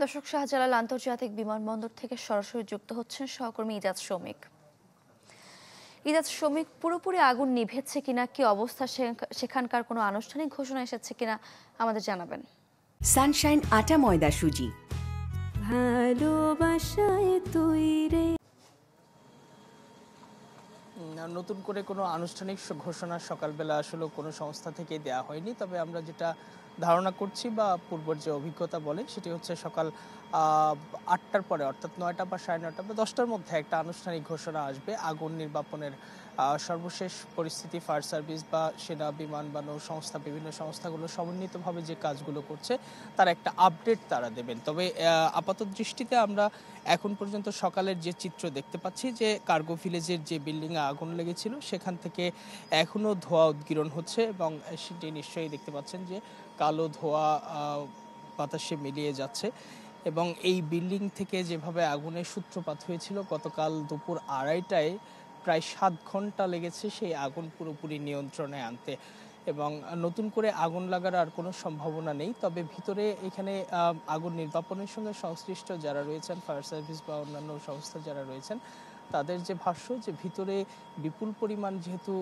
দর্শক, শাহজালাল আন্তর্জাতিক বিমানবন্দর থেকে সরাসরি যুক্ত হচ্ছেন সহকর্মী ইজাজ শৌমিক। ইজাজ শৌমিক, পুরোপুরি আগুন নিভেছে কিনা, কি অবস্থা সেখানকার কোনো আনুষ্ঠানিক ঘোষণা এসেছে কিনা আমাদের জানাবেন। সানশাইন আটা ময়দা সুজি, ভালোবাসায় তৈরি। নতুন করে কোনো আনুষ্ঠানিক ঘোষণা সকালবেলা আসলে কোনো সংস্থা থেকে দেওয়া হয়নি, তবে আমরা যেটা ধারণা করছি বা পূর্বের যে অভিজ্ঞতা বলে সেটি হচ্ছে সকাল ৮টার পরে, অর্থাৎ ৯টা বা ৯:৩০ বা ১০টার মধ্যে একটা আনুষ্ঠানিক ঘোষণা আসবে আগুন নির্বাপনের সর্বশেষ পরিস্থিতি। ফায়ার সার্ভিস বা সেনা, বিমান বা নৌ সংস্থা, বিভিন্ন সংস্থাগুলো সমন্বিতভাবে যে কাজগুলো করছে তার একটা আপডেট তারা দেবেন। তবে আপাতত দৃষ্টিতে আমরা এখন পর্যন্ত সকালের যে চিত্র দেখতে পাচ্ছি, যে কার্গো ভিলেজের যে বিল্ডিংয়ে আগুন লেগেছিল সেখান থেকে এখনও ধোঁয়া উদ্গীরণ হচ্ছে এবং সেটি নিশ্চয়ই দেখতে পাচ্ছেন যে কালো ধোঁয়া বাতাসে মিলিয়ে যাচ্ছে। এবং এই বিল্ডিং থেকে যেভাবে আগুনের সূত্রপাত হয়েছিল গতকাল দুপুর ২:৩০টায়, প্রায় ৭ ঘন্টা লেগেছে সেই আগুন পুরোপুরি নিয়ন্ত্রণে আনতে। এবং নতুন করে আগুন লাগার আর কোনো সম্ভাবনা নেই। তবে ভিতরে এখানে আগুন নির্বাপনের সঙ্গে সংশ্লিষ্ট যারা রয়েছেন, ফায়ার সার্ভিস বা অন্যান্য সংস্থা যারা রয়েছেন, তাদের যে ভাষ্য, যে ভিতরে বিপুল পরিমাণ যেহেতু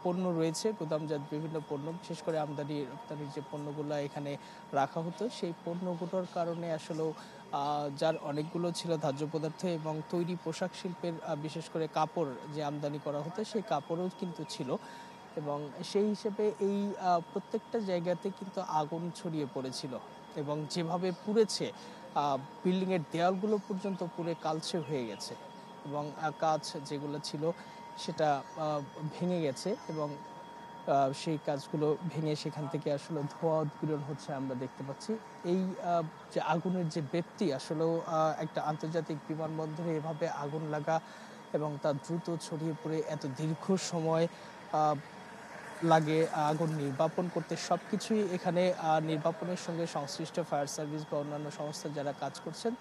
পণ্য রয়েছে, গুদামজাত বিভিন্ন পণ্য, বিশেষ করে আমদানি রপ্তানির যে পণ্যগুলো এখানে রাখা হতো, সেই পণ্যগুলোর কারণে আসলেও যার অনেকগুলো ছিল ধার্য পদার্থ এবং তৈরি পোশাক শিল্পের বিশেষ করে কাপড় যে আমদানি করা হতো সেই কাপড়ও কিন্তু ছিল। এবং সেই হিসেবে এই প্রত্যেকটা জায়গাতে কিন্তু আগুন ছড়িয়ে পড়েছিল এবং যেভাবে পুড়েছে বিল্ডিংয়ের দেয়ালগুলো পর্যন্ত পুড়ে কালচে হয়ে গেছে এবং কাঁচ যেগুলো ছিল সেটা ভেঙে গেছে এবং সেই কাজগুলো ভেঙে সেখান থেকে আসলে ধোঁয়া উদ্গীরণ হচ্ছে আমরা দেখতে পাচ্ছি। এই যে আগুনের যে ব্যাপ্তি, আসলেও একটা আন্তর্জাতিক বিমানবন্দরে এভাবে আগুন লাগা এবং তা দ্রুত ছড়িয়ে পড়ে এত দীর্ঘ সময় লাগে আগুন নির্বাপন করতে, সবকিছুই এখানে নির্বাপনের সঙ্গে সংশ্লিষ্ট ফায়ার সার্ভিস বা অন্যান্য সংস্থা যারা কাজ করছেন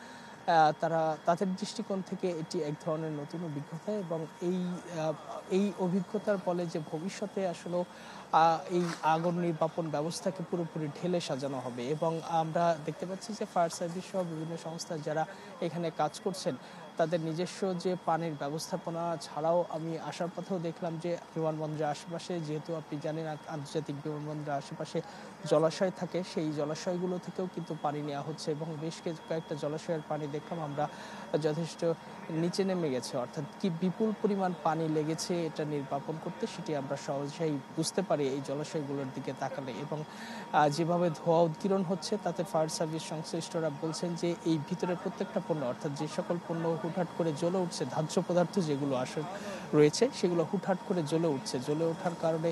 তারা তাদের দৃষ্টিকোণ থেকে এটি এক ধরনের নতুন অভিজ্ঞতা এবং এই অভিজ্ঞতার ফলে যে ভবিষ্যতে আসলে এই আগুন নির্বাপন ব্যবস্থাকে পুরোপুরি ঢেলে সাজানো হবে। এবং আমরা দেখতে পাচ্ছি যে ফায়ার সার্ভিস সহ বিভিন্ন সংস্থা যারা এখানে কাজ করছেন তাদের নিজস্ব যে পানির ব্যবস্থাপনা ছাড়াও, আমি আসার পথেও দেখলাম যে বিমানবন্দরের আশেপাশে, যেহেতু আপনি জানেন আন্তর্জাতিক বিমানবন্দরের আশেপাশে জলাশয় থাকে, সেই জলাশয়গুলো থেকেও কিন্তু পানি নেওয়া হচ্ছে এবং বেশ কয়েকটা জলাশয়ের পানি দেখলাম আমরা যথেষ্ট নিচে নেমে গেছে, অর্থাৎ কি বিপুল পরিমাণ পানি লেগেছে এটা নির্বাপন করতে, সেটি আমরা সহজেই বুঝতে পারি এই জলাশয়গুলোর দিকে তাকালে। এবং যেভাবে ধোঁয়া উদ্গীরণ হচ্ছে তাতে ফায়ার সার্ভিস সংশ্লিষ্টরা বলছেন যে এই ভিতরে প্রত্যেকটা পণ্য, অর্থাৎ যে সকল পণ্য হুটহাট করে জ্বলে উঠছে, ধার্য পদার্থ যেগুলো রয়েছে সেগুলো হুটহাট করে জ্বলে উঠছে, জ্বলে ওঠার কারণে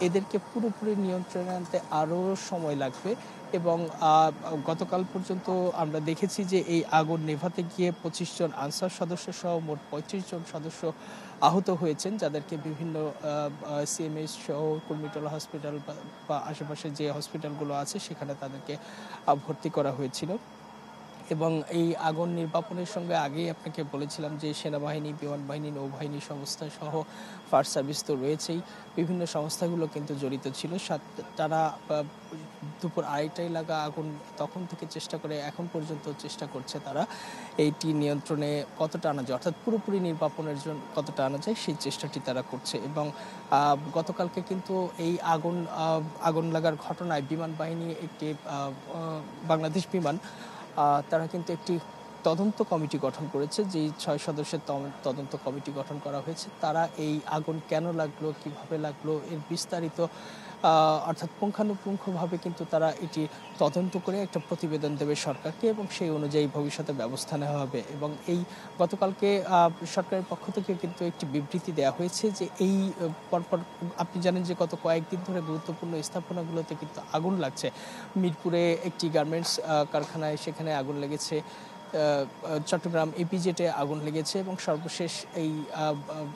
এদেরকে পুরোপুরি নিয়ন্ত্রণে আনতে আরও সময় লাগবে। এবং গতকাল পর্যন্ত আমরা দেখেছি যে এই আগুন নেভাতে গিয়ে ২৫ জন আনসার সদস্য সহ মোট ৩৫ জন সদস্য আহত হয়েছেন, যাদেরকে বিভিন্ন সিএমএইচ সহ কুর্মিটোলা হসপিটাল বা আশেপাশে যে হসপিটালগুলো আছে সেখানে তাদেরকে ভর্তি করা হয়েছিল। এবং এই আগুন নির্বাপনের সঙ্গে আগেই আপনাকে বলেছিলাম যে সেনাবাহিনী, বিমান বাহিনী, নৌবাহিনী সংস্থা সহ ফায়ার সার্ভিস তো রয়েছেই, বিভিন্ন সংস্থাগুলো কিন্তু জড়িত ছিল। তারা দুপুর ২:৩০টায় লাগা আগুন তখন থেকে চেষ্টা করে এখন পর্যন্ত চেষ্টা করছে তারা এইটি নিয়ন্ত্রণে কতটা আনা যায়, অর্থাৎ পুরোপুরি নির্বাপনের জন্য কতটা আনা যায় সেই চেষ্টাটি তারা করছে। এবং গতকালকে কিন্তু এই আগুন লাগার ঘটনায় বিমান বাহিনী একটি বাংলাদেশ বিমান তারা কিন্তু একটি তদন্ত কমিটি গঠন করেছে, যে ৬ সদস্যের তদন্ত কমিটি গঠন করা হয়েছে। তারা এই আগুন কেন লাগলো, কিভাবে লাগলো, এর বিস্তারিত অর্থাৎ পুঙ্খানুপুঙ্খভাবে কিন্তু তারা এটি তদন্ত করে একটা প্রতিবেদন দেবে সরকারকে এবং সেই অনুযায়ী ভবিষ্যতে ব্যবস্থা নেওয়া হবে। এবং এই গতকালকে সরকারের পক্ষ থেকে কিন্তু একটি বিবৃতি দেওয়া হয়েছে যে এই পরপর আপনি জানেন যে গত কয়েকদিন ধরে গুরুত্বপূর্ণ স্থাপনাগুলোতে কিন্তু আগুন লাগছে। মিরপুরে একটি গার্মেন্টস কারখানায় সেখানে আগুন লেগেছে, চট্টগ্রাম ইপিজেটে আগুন লেগেছে এবং সর্বশেষ এই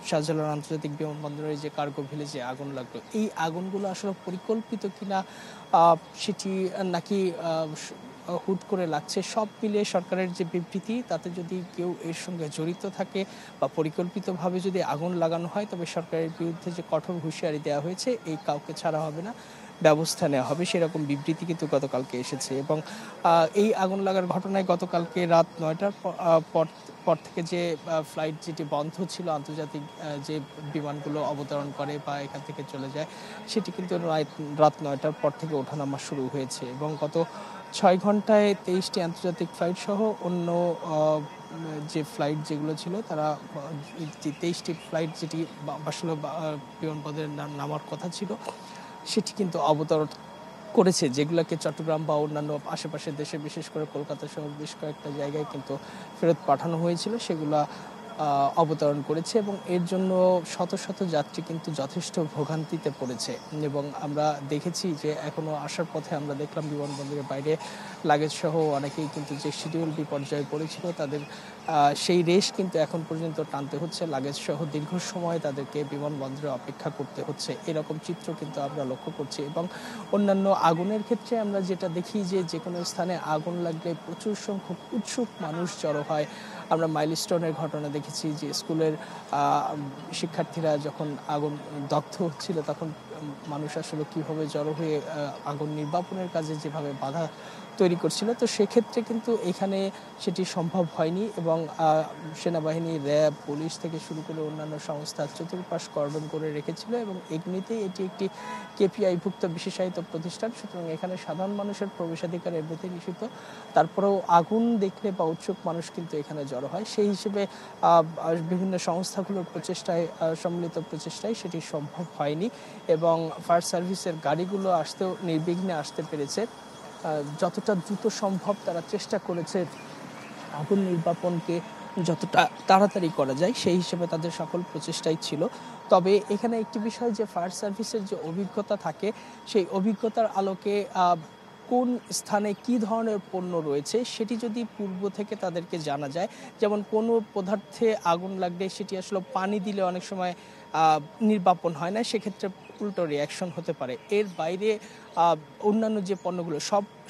শাহজালাল আন্তর্জাতিক বিমানবন্দরের যে কার্গো ভিলেজে আগুন লাগলো। এই আগুনগুলো আসলে পরিকল্পিত কিনা সেটি নাকি হুট করে লাগছে, সব মিলিয়ে সরকারের যে বিবৃতি তাতে যদি কেউ এর সঙ্গে জড়িত থাকে বা পরিকল্পিতভাবে যদি আগুন লাগানো হয় তবে সরকারের বিরুদ্ধে যে কঠোর হুঁশিয়ারি দেওয়া হয়েছে, এই কাউকে ছাড়া হবে না। ব্যবস্থা নেওয়া হবে সেরকম বিবৃতি কিন্তু গতকালকে এসেছে। এবং এই আগুন লাগার ঘটনায় গতকালকে রাত ৯টার পর পর থেকে যে ফ্লাইট যেটি বন্ধ ছিল, আন্তর্জাতিক যে বিমানগুলো অবতরণ করে বা এখান থেকে চলে যায়, সেটি কিন্তু রাত ৯টার পর থেকে ওঠানামা শুরু হয়েছে। এবং গত ৬ ঘন্টায় ২৩টি আন্তর্জাতিক ফ্লাইট সহ অন্য যে ফ্লাইট যেগুলো ছিল তারা যে ২৩টি ফ্লাইট যেটি আসলে বিমানবন্দরে নামার কথা ছিল সেটি কিন্তু অবতরণ করেছে, যেগুলোকে চট্টগ্রাম বা অন্যান্য আশেপাশের দেশে বিশেষ করে কলকাতা সহ বেশ কয়েকটা জায়গায় কিন্তু ফেরত পাঠানো হয়েছিল, সেগুলা অবতরণ করেছে। এবং এর জন্য শত শত যাত্রী কিন্তু যথেষ্ট ভোগান্তিতে পড়েছে। এবং আমরা দেখেছি যে এখনো আসার পথে আমরা দেখলাম বিমানবন্দরের বাইরে লাগেজ সহ অনেকেই কিন্তু যে শিডিউল বিপর্যয়ে পড়েছিল তাদের সেই রেশ কিন্তু এখন পর্যন্ত টানতে হচ্ছে, লাগেজ সহ দীর্ঘ সময় তাদেরকে বিমানবন্দরে অপেক্ষা করতে হচ্ছে, এরকম চিত্র কিন্তু আমরা লক্ষ্য করছি। এবং অন্যান্য আগুনের ক্ষেত্রে আমরা যেটা দেখি যে কোনো স্থানে আগুন লাগলে প্রচুর সংখ্যক উৎসুক মানুষ জড়ো হয়। আমরা মাইলস্টোনের ঘটনা দেখেছি যে স্কুলের শিক্ষার্থীরা যখন আগুন দগ্ধ হচ্ছিল তখন মানুষ আসলে কীভাবে জড়ো হয়ে আগুন নির্বাপনের কাজে যেভাবে বাধা তৈরি করছিল, তো সেক্ষেত্রে কিন্তু এখানে সেটি সম্ভব হয়নি। এবং সেনাবাহিনী, র্যাব, পুলিশ থেকে শুরু করে অন্যান্য সংস্থা চতুর্পাশ কর্ডন করে রেখেছিল। এবং এমনিতেই এটি একটি কেপিআইভুক্ত বিশেষায়িত প্রতিষ্ঠান, সুতরাং এখানে সাধারণ মানুষের প্রবেশাধিকার এমনিতেই নিষিদ্ধ। তারপরেও আগুন দেখলে বা উৎসুক মানুষ কিন্তু এখানে জড়ো হয়, সেই হিসেবে বিভিন্ন সংস্থাগুলোর প্রচেষ্টায়, সম্মিলিত প্রচেষ্টায় সেটি সম্ভব হয়নি। এবং ফায়ার সার্ভিসের গাড়িগুলো আসতেও নির্বিঘ্নে আসতে পেরেছে। যতটা দ্রুত সম্ভব তারা চেষ্টা করেছে আগুন নির্বাপনকে যতটা তাড়াতাড়ি করা যায় সেই হিসেবে তাদের সকল প্রচেষ্টাই ছিল। তবে এখানে একটি বিষয় যে ফায়ার সার্ভিসের যে অভিজ্ঞতা থাকে সেই অভিজ্ঞতার আলোকে কোন স্থানে কি ধরনের পণ্য রয়েছে সেটি যদি পূর্ব থেকে তাদেরকে জানা যায়, যেমন কোনো পদার্থে আগুন লাগলে সেটি আসলে পানি দিলে অনেক সময় নির্বাপন হয় না, সেক্ষেত্রে উল্টো রিয়াকশন হতে পারে। এর বাইরে অন্যান্য যে পণ্যগুলো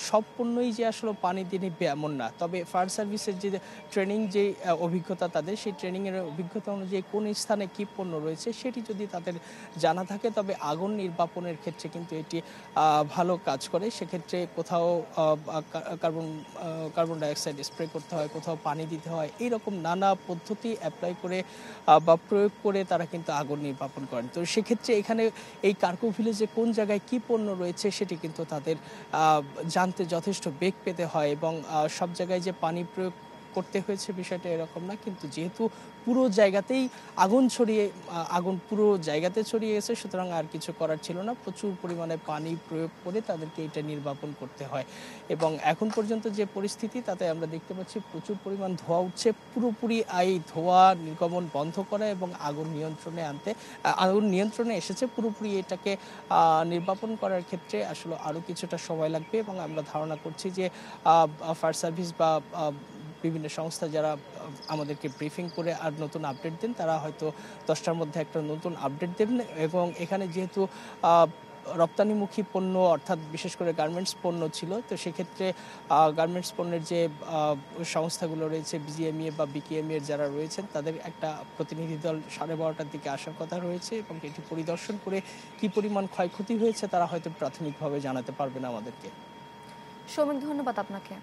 সব পণ্যই যে আসলে পানি দিয়ে নিবে এমন না। তবে ফায়ার সার্ভিসের যে ট্রেনিং, যে অভিজ্ঞতা তাদের, সেই ট্রেনিংয়ের অভিজ্ঞতা অনুযায়ী কোন স্থানে কী পণ্য রয়েছে সেটি যদি তাদের জানা থাকে তবে আগুন নির্বাপনের ক্ষেত্রে কিন্তু এটি ভালো কাজ করে। সেক্ষেত্রে কোথাও কার্বন ডাইঅক্সাইড স্প্রে করতে হয়, কোথাও পানি দিতে হয়, এইরকম নানা পদ্ধতি অ্যাপ্লাই করে বা প্রয়োগ করে তারা কিন্তু আগুন নির্বাপন করেন। তো সেক্ষেত্রে এখানে এই কার্কো ভিলেজে কোন জায়গায় কী পণ্য রয়েছে সেটি কিন্তু তাদের জানতে যথেষ্ট বেগ পেতে হয়। এবং সব জায়গায় যে পানি প্রয়োগ করতে হয়েছে বিষয়টা এরকম না, কিন্তু যেহেতু পুরো জায়গাতেই আগুন পুরো জায়গাতে ছড়িয়ে গেছে, সুতরাং আর কিছু করার ছিল না, প্রচুর পরিমাণে পানি প্রয়োগ করে তাদেরকে এটা নির্বাপন করতে হয়। এবং এখন পর্যন্ত যে পরিস্থিতি তাতে আমরা দেখতে পাচ্ছি প্রচুর পরিমাণ ধোঁয়া উঠছে, পুরোপুরি এই ধোঁয়া নির্গমন বন্ধ করা এবং আগুন নিয়ন্ত্রণে এসেছে। পুরোপুরি এটাকে নির্বাপন করার ক্ষেত্রে আসলে আরও কিছুটা সময় লাগবে। এবং আমরা ধারণা করছি যে ফায়ার সার্ভিস বা বিভিন্ন সংস্থা যারা আমাদেরকে ব্রিফিং করে আর নতুন আপডেট দেন, তারা হয়তো 10টার মধ্যে একটা নতুন আপডেট দেবেন। এবং এখানে যেহেতু রপ্তানিমুখী পণ্য অর্থাৎ বিশেষ করে গার্মেন্টস পণ্য ছিল, তো সেক্ষেত্রে গার্মেন্টস পণ্যের যে সংস্থাগুলো রয়েছে, বিজিএমইএ বা বিকেএমইএ যারা রয়েছেন, তাদের একটা প্রতিনিধি দল 12:30টার দিকে আসার কথা রয়েছে। এবং এটি পরিদর্শন করে কী পরিমাণ ক্ষয়ক্ষতি হয়েছে তারা হয়তো প্রাথমিকভাবে জানাতে পারবেন আমাদেরকে। সৌমিক, ধন্যবাদ আপনাকে।